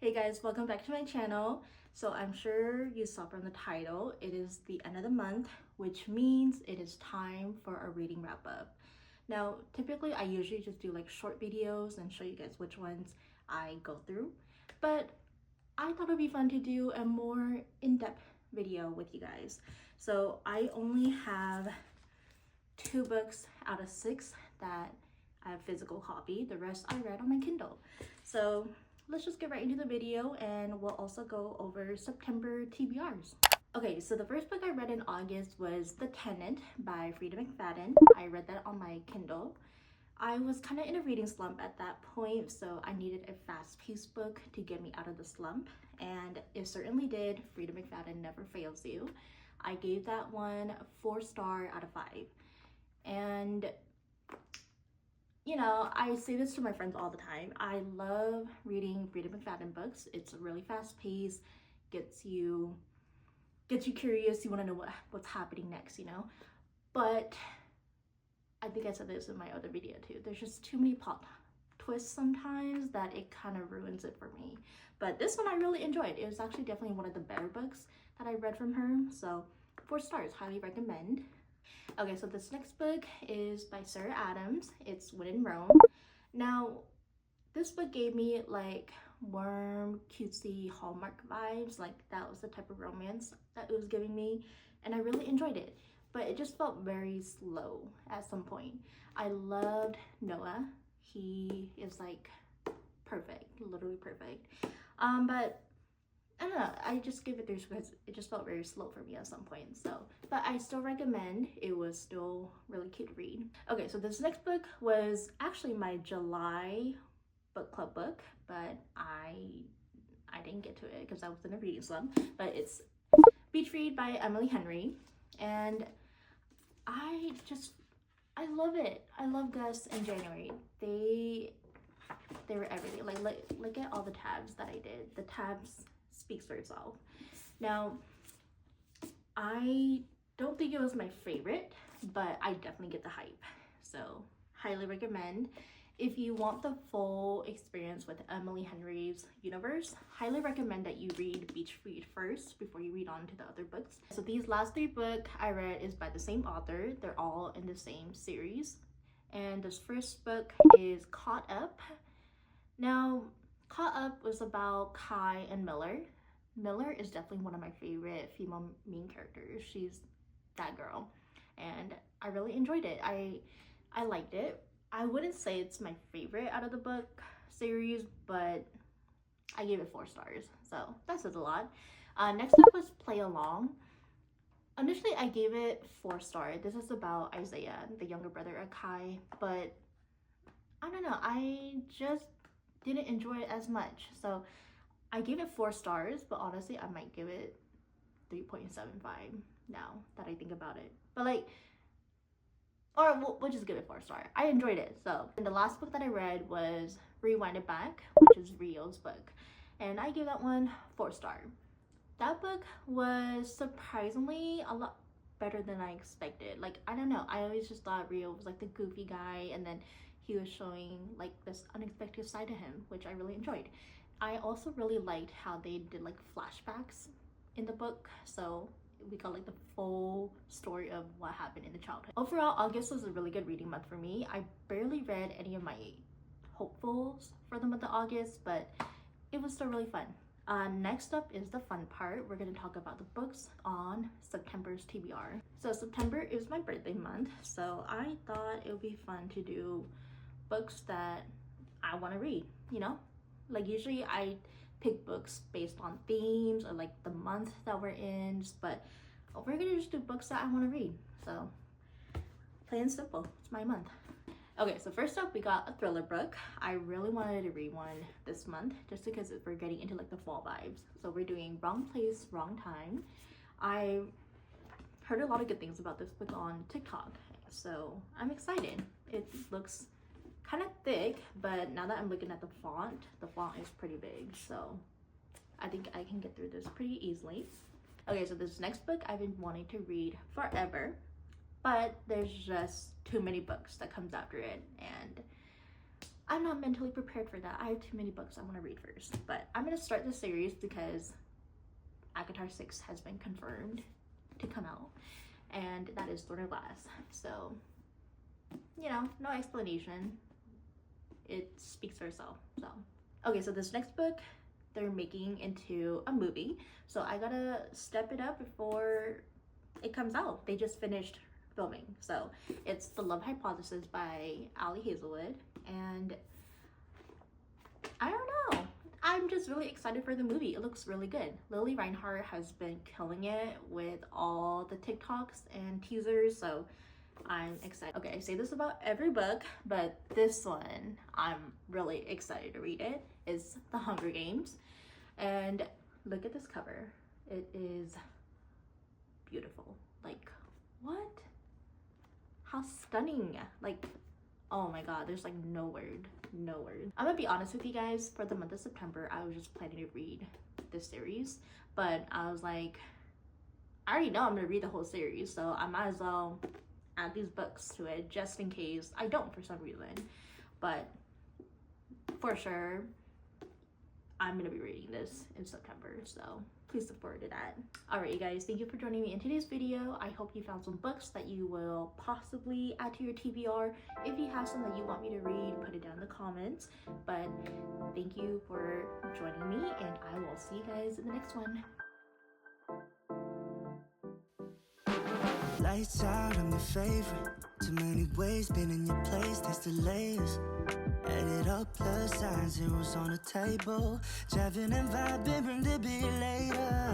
Hey guys, welcome back to my channel. So I'm sure you saw from the title, it is the end of the month, which means it is time for a reading wrap up. Now, typically I usually just do like short videos and show you guys which ones I go through, but I thought it'd be fun to do a more in-depth video with you guys. So I only have 2 books out of 6 that I have physical copy. The rest I read on my Kindle. So let's just get right into the video, and we'll also go over September TBRs. Okay, so the first book I read in August was The Tenant by Frida McFadden. I read that on my Kindle. I was kind of in a reading slump at that point, so I needed a fast-paced book to get me out of the slump, and it certainly did. Frida McFadden never fails you. I gave that one 4-star out of 5. And you know, I say this to my friends all the time. I love reading Frida McFadden books. It's really fast paced, gets you curious. You want to know what's happening next, you know. But I think I said this in my other video too. There's just too many plot twists sometimes that it kind of ruins it for me. But this one I really enjoyed. It was actually definitely one of the better books that I read from her. So 4 stars, highly recommend. Okay, so this next book is by Sarah Adams. It's When in Rome. Now, this book gave me like warm, cutesy Hallmark vibes. Like that was the type of romance that it was giving me, and I really enjoyed it. But it just felt very slow at some point. I loved Noah. He is like perfect, literally perfect. But I don't know, I just give it 3 because it just felt very slow for me at some point. So, but I still recommend. It was still really cute to read. Okay, so this next book was actually my July book club book, but I didn't get to it because I was in a reading slump. But it's Beach Read by Emily Henry, and I love it. I love Gus and January. They were everything. Like look at all the tabs that I did. The tabs speaks for itself. Now, I don't think it was my favorite, but I definitely get the hype. So highly recommend. If you want the full experience with Emily Henry's universe, highly recommend that you read Beach Read first before you read on to the other books. So these last 3 books I read is by the same author. They're all in the same series. And this first book is Caught Up. Now, Caught Up was about Kai and Miller. Miller is definitely one of my favorite female main characters. She's that girl, and I really enjoyed it. I liked it. I wouldn't say it's my favorite out of the book series, but I gave it 4 stars, so that says a lot. Next up was Play Along. Initially, I gave it 4 stars. This is about Isaiah, the younger brother of Kai, but I don't know. I just didn't enjoy it as much. So I gave it 4 stars, but honestly, I might give it 3.75 now that I think about it. But like, or we'll just give it 4 stars. I enjoyed it. So, and the last book that I read was Rewind It Back, which is Rio's book, and I gave that one 4 stars. That book was surprisingly a lot better than I expected. Like, I don't know, I always just thought Rio was like the goofy guy, and then he was showing like this unexpected side to him, which I really enjoyed. I also really liked how they did like flashbacks in the book, so we got like the full story of what happened in the childhood. Overall, August was a really good reading month for me. I barely read any of my hopefuls for the month of August, but it was still really fun. Next up is the fun part. We're going to talk about the books on September's TBR. So September is my birthday month, so I thought it would be fun to do books that I want to read, you know? Like usually I pick books based on themes or like the month that we're in, but we're gonna just do books that I want to read. So plain and simple, it's my month. Okay, so first up we got a thriller book. I really wanted to read one this month just because we're getting into like the fall vibes. So we're doing Wrong Place, Wrong Time. I heard a lot of good things about this book on TikTok, so I'm excited. It looks kind of thick, but now that I'm looking at the font is pretty big, so I think I can get through this pretty easily. Okay, so this next book I've been wanting to read forever, but there's just too many books that comes after it, and I'm not mentally prepared for that. I have too many books I want to read first. But I'm going to start the series because Avatar 6 has been confirmed to come out. And that is Thorn of Glass. So, you know, no explanation. It speaks for itself. So, okay, so this next book they're making into a movie. So I gotta step it up before it comes out. They just finished filming. So it's The Love Hypothesis by Ali Hazelwood. And I don't know. I'm just really excited for the movie. It looks really good. Lily Reinhart has been killing it with all the TikToks and teasers. So I'm excited. Okay, I say this about every book, but this one, I'm really excited to read it. It's The Hunger Games. And look at this cover. It is beautiful. Like, what? How stunning. Like, oh my god, there's like no word. I'm gonna be honest with you guys, for the month of September, I was just planning to read this series. But I was like, I already know I'm gonna read the whole series, so I might as well add these books to it just in case I don't for some reason. But for sure I'm gonna be reading this in September, so please look forward to that. Alright you guys, thank you for joining me in today's video. I hope you found some books that you will possibly add to your TBR. If you have some that you want me to read, put it down in the comments. But thank you for joining me, and I will see you guys in the next one. Lights out, I'm your favorite. Too many ways, been in your place, there's the layers. Add it up, plus sign, zeros on the table. Driving and vibing, bring the beat later.